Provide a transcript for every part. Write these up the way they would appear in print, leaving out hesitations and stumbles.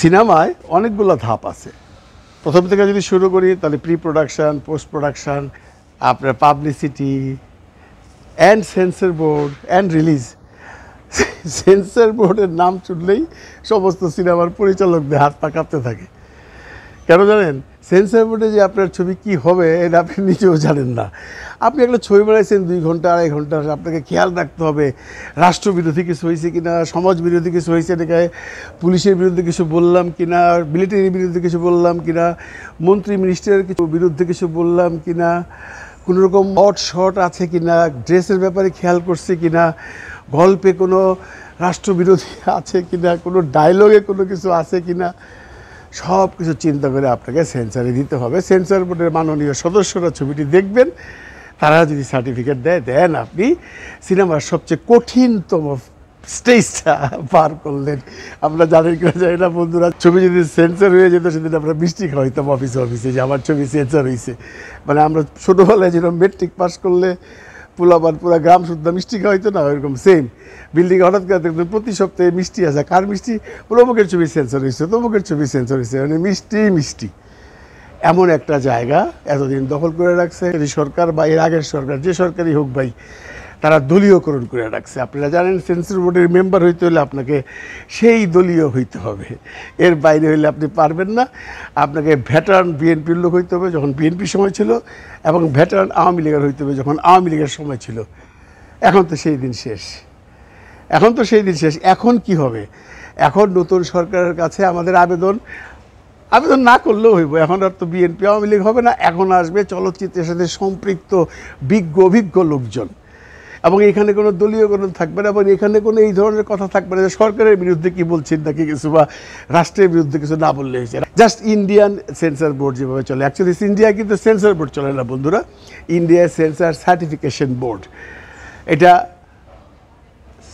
সিনেমায় অনেকগুলো ধাপ আছে। প্রথম থেকে যদি শুরু করি তাহলে প্রি প্রোডাকশন, পোস্ট প্রোডাকশন, আপনার publicity and censor board and release. Sensor বোর্ডের নাম শুনলেই সমস্ত সিনেমার পরিচালকদের হাত পা কাঁপতে থাকে। কেন জানেন? সেন্সর বোর্ডে যে আপনার ছবি কি হবে এটা আপনি নিজেও জানেন না। আপনি একটা ছবি বানাইছেন 2 ঘন্টা 2.5 ঘন্টা, আপনাকে খেয়াল রাখতে হবে রাষ্ট্রবিরোধী কিছু হয়েছে কিনা, সমাজ বিরোধী কিছু হয়েছে নাকি, পুলিশের বিরুদ্ধে কিছু বললাম কিনা, মিলিটারির বিরুদ্ধে কিছু বললাম কিনা, মন্ত্রী মিনিস্টারের কিছু বিরুদ্ধে কিছু বললাম কিনা, কোনো রকম অট শট আছে কিনা, ড্রেসের ব্যাপারে খেয়াল করছে কিনা, গল্পে কোনো রাষ্ট্রবিরোধী আছে কিনা, কোনো ডায়লগে কোনো কিছু আছে কিনা, সব কিছু চিন্তা করে আপনাকে সেন্সারে দিতে হবে। সেন্সর বোর্ডের মাননীয় সদস্যরা ছবিটি দেখবেন, তারা যদি সার্টিফিকেট দেন আপনি সিনেমার সবচেয়ে কঠিনতম স্টেজটা পার করলেন। আমরা জানেন কিনা জানি না বন্ধুরা, ছবি যদি সেন্সর হয়ে যেত সেদিন আমরা মিষ্টি খাওয়াইতাম অফিসে যে আমার ছবি সেন্সর হয়েছে। মানে আমরা ছোটোবেলায় যেরকম মেট্রিক পাস করলে পোলাপান পুরা গ্রাম শুদ্ধ মিষ্টি খাওয়াইতো না, ওইরকম সেম বিল্ডিংয়ে হঠাৎ করে দেখবেন প্রতি সপ্তাহে মিষ্টি আছে। কার মিষ্টি? অমুকের ছবি সেন্সর হয়েছে, তমুকের ছবি সেন্সর হয়েছে, মানে মিষ্টি। এমন একটা জায়গা এতদিন দখল করে রাখছে সরকার বা এর আগের সরকার, যে সরকারই হোক ভাই, তারা দলীয়করণ করে রাখছে। আপনারা জানেন সেন্সর বোর্ডের মেম্বার হইতে হলে আপনাকে সেই দলীয় হইতে হবে, এর বাইরে হইলে আপনি পারবেন না। আপনাকে ভেটারান বিএনপির লোক হইতে হবে যখন বিএনপির সময় ছিল, এবং ভেটারান আওয়ামী লীগের হইতে হবে যখন আওয়ামী লীগের সময় ছিল। এখন তো সেই দিন শেষ। এখন কি হবে? এখন নতুন সরকারের কাছে আমাদের আবেদন না করলেও হইব। এখন আর তো বিএনপি আওয়ামী লীগ হবে না, এখন আসবে চলচ্চিত্রের সাথে সম্পৃক্ত অভিজ্ঞ লোকজন, এবং এখানে কোনো দলীয়করণ থাকবে না, এবং এখানে কোনো এই ধরনের কথা থাকবে না যে সরকারের বিরুদ্ধে কি বলছেন নাকি কিছু, বা রাষ্ট্রের বিরুদ্ধে কিছু না বললে হয়েছে। জাস্ট ইন্ডিয়ান সেন্সর বোর্ড যেভাবে চলে, অ্যাকচুয়ালি ইন্ডিয়ায় কিন্তু সেন্সর বোর্ড চলে না বন্ধুরা, ইন্ডিয়া সেন্সর সার্টিফিকেশন বোর্ড। এটা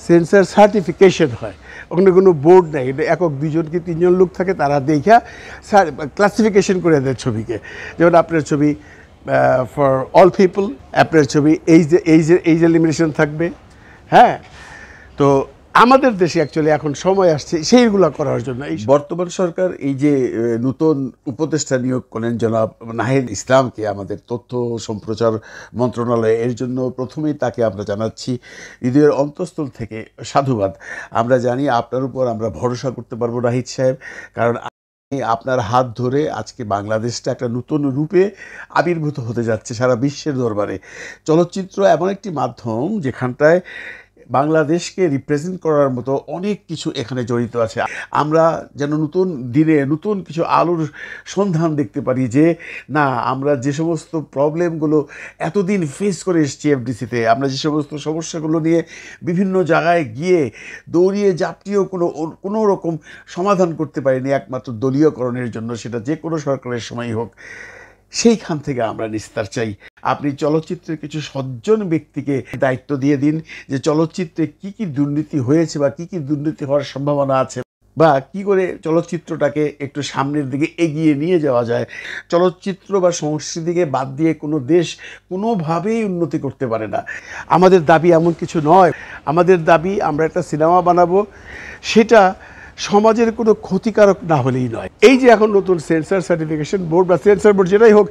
সেন্সর সার্টিফিকেশন হয়, ওখানে কোনো বোর্ড নেই। এটা একক 2জন কি 3জন লোক থাকে, তারা দেখা ক্লাসিফিকেশন করে দেয় ছবিকে। যেমন আপনার ছবি ফর অল পিপল, আপনার ছবি এইজ লিমিটেশন থাকবে। হ্যাঁ, তো আমাদের দেশে অ্যাকচুয়ালি এখন সময় আসছে সেইগুলো করার জন্য। এই বর্তমান সরকার এই যে নতুন উপদেষ্টা নিয়োগ করেন জনাব নাহিদ ইসলামকে আমাদের তথ্য সম্প্রচার মন্ত্রণালয়, এর জন্য প্রথমেই তাকে আমরা জানাচ্ছি হৃদয়ের অন্তঃস্থল থেকে সাধুবাদ। আমরা জানি আপনার উপর আমরা ভরসা করতে পারবো নাহিদ সাহেব, কারণ আপনার হাত ধরে আজকে বাংলাদেশটা একটা নতুন রূপে আবির্ভূত হতে যাচ্ছে সারা বিশ্বের দরবারে। চলচ্চিত্র এমন একটি মাধ্যম যেখানটায় বাংলাদেশকে রিপ্রেজেন্ট করার মতো অনেক কিছু এখানে জড়িত আছে। আমরা যেন নতুন দিনে নতুন কিছু আলোর সন্ধান দেখতে পারি, যে না, আমরা যে সমস্ত প্রবলেমগুলো এতদিন ফেস করে এসেছি এফডিসিতে, আমরা যে সমস্ত সমস্যাগুলো নিয়ে বিভিন্ন জায়গায় গিয়ে দৌড়িয়ে জাতীয় কোনো রকম সমাধান করতে পারিনি একমাত্র দলীয়করণের জন্য, সেটা যে কোনো সরকারের সময়ই হোক, সেইখান থেকে আমরা নিস্তার চাই। আপনি চলচ্চিত্রের কিছু সজ্জন ব্যক্তিকে দায়িত্ব দিয়ে দিন যে চলচ্চিত্রে কি কি দুর্নীতি হয়েছে বা কি কি দুর্নীতি হওয়ার সম্ভাবনা আছে, বা কি করে চলচ্চিত্রটাকে একটু সামনের দিকে এগিয়ে নিয়ে যাওয়া যায়। চলচ্চিত্র বা সংস্কৃতিকে বাদ দিয়ে কোনো দেশ কোনোভাবেই উন্নতি করতে পারে না। আমাদের দাবি এমন কিছু নয়, আমাদের দাবি আমরা একটা সিনেমা বানাবো, সেটা সমাজের কোনো ক্ষতিকারক না হলেই নয়। এই যে এখন নতুন সেন্সর সার্টিফিকেশন বোর্ড বা সেন্সর বোর্ড যেটাই হোক,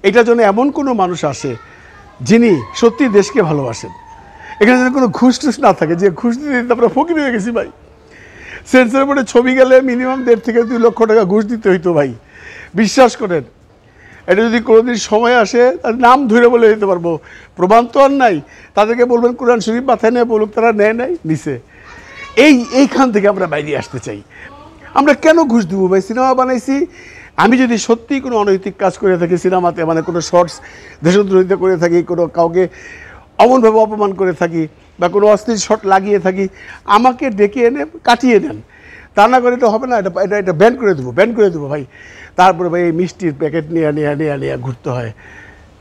এটার জন্য এমন কোনো মানুষ আসে যিনি সত্যি দেশকে ভালোবাসেন। এখানে যেন কোনো ঘুষ টুস না থাকে, যে ঘুষ দিতে দিতে আমরা ফকির হয়ে গেছি ভাই। সেন্সর বোর্ডে ছবি গেলে মিনিমাম 1.5 থেকে 2 লক্ষ টাকা ঘুষ দিতে হইতো ভাই, বিশ্বাস করেন। এটা যদি কোনোদিন সময় আসে তার নাম ধরে বলে দিতে পারবো, প্রমাণ তো আর নাই। তাদেরকে বলবেন কোরআন শরীফ মাথায় নিয়ে বলুক, তারা নেয় নিছে। এইখান থেকে আমরা বাইরে আসতে চাই। আমরা কেন ঘুষ দেবো ভাই? সিনেমা বানাইছি, আমি যদি সত্যিই কোনো অনৈতিক কাজ করে থাকি সিনেমাতে, মানে কোনো শর্টস দেশদ্রোহিতা করে থাকি, কোনো কাউকে অমনভাবে অপমান করে থাকি, বা কোনো অশ্লীল শট লাগিয়ে থাকি, আমাকে ডেকে এনে কাটিয়ে দেন। তা না করে তো হবে না, এটা ব্যান করে দেবো ভাই। তারপরে ভাই এই মিষ্টির প্যাকেট নিয়ে ঘুরতে হয়।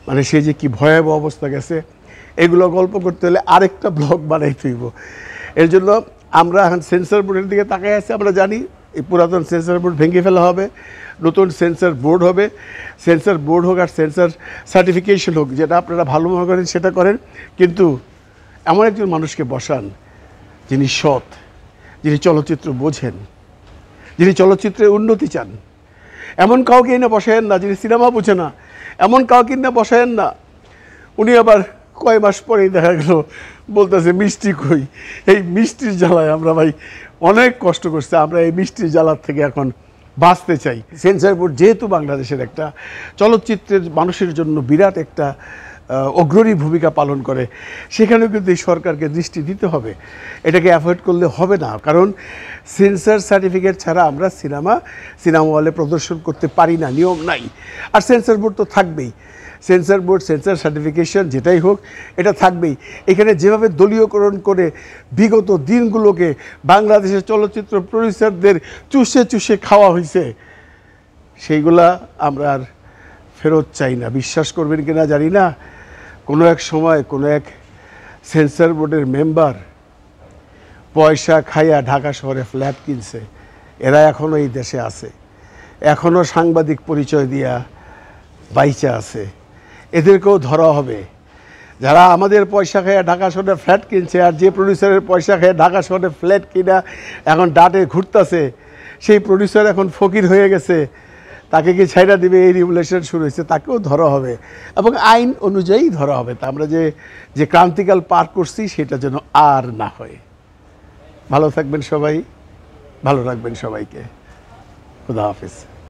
মানে সে যে কি ভয়াবহ অবস্থা গেছে, এগুলো গল্প করতে হলে আরেকটা ব্লগ বানাইতে হইব। এর জন্য আমরা এখন সেন্সর বোর্ডের দিকে তাকাই আছি। আমরা জানি এই পুরাতন সেন্সর বোর্ড ভেঙে ফেলা হবে, নতুন সেন্সর বোর্ড হবে। সেন্সর বোর্ড হোক আর সেন্সর সার্টিফিকেশন হোক, যেটা আপনারা ভালো মনে করেন সেটা করেন, কিন্তু এমন একজন মানুষকে বসান যিনি সৎ, যিনি চলচ্চিত্র বোঝেন, যিনি চলচ্চিত্রের উন্নতি চান। এমন কাউকে না বসায়েন না যিনি সিনেমা বুঝে না, এমন কাউকে না বসায়েন না উনি আবার কয় মাস পরেই দেখা গেল বলতেছে মিষ্টি কই। এই মিষ্টির জ্বালায় আমরা ভাই অনেক কষ্ট করছি, আমরা এই মিষ্টির জ্বালার থেকে এখন বাঁচতে চাই। সেন্সর বোর্ড যেহেতু বাংলাদেশের একটা চলচ্চিত্রের মানুষের জন্য বিরাট একটা অগ্রণী ভূমিকা পালন করে, সেখানেও কিন্তু এই সরকারকে দৃষ্টি দিতে হবে। এটাকে অ্যাভয়েড করলে হবে না, কারণ সেন্সর সার্টিফিকেট ছাড়া আমরা সিনেমা হলে প্রদর্শন করতে পারি না, নিয়ম নাই। আর সেন্সর বোর্ড তো থাকবেই, সেন্সর বোর্ড, সেন্সর সার্টিফিকেশন যেটাই হোক এটা থাকবেই। এখানে যেভাবে দলীয়করণ করে বিগত দিনগুলোকে বাংলাদেশের চলচ্চিত্র প্রডিউসারদের চুষে চুষে খাওয়া হয়েছে, সেইগুলা আমরা আর ফেরত চাই না। বিশ্বাস করবেন কিনা জানি না, কোনো এক সময় কোনো এক সেন্সর বোর্ডের মেম্বার পয়সা খাইয়া ঢাকা শহরে ফ্ল্যাট কিনছে। এরা এখনও এই দেশে আছে, এখনও সাংবাদিক পরিচয় দিয়া বাইচা আছে। এদেরকেও ধরা হবে। যারা আমাদের পয়সা খাইয়া ঢাকা শহরে ফ্ল্যাট কিনছে, আর যে প্রডিউসারের পয়সা খাইয়া ঢাকা শহরে ফ্ল্যাট কিনা এখন ডাটে ঘুরতেছে, সেই প্রডিউসার এখন ফকির হয়ে গেছে, তাকে কি ছাইড়া দিবে এই রেগুলেশন শুরু হয়েছে, তাকেও ধরা হবে এবং আইন অনুযায়ী ধরা হবে। তা আমরা যে ক্রান্তিকাল পার করছি সেটা যেন আর না হয়। ভালো থাকবেন সবাই, ভালো রাখবেন সবাইকে। খুদা হাফেজ।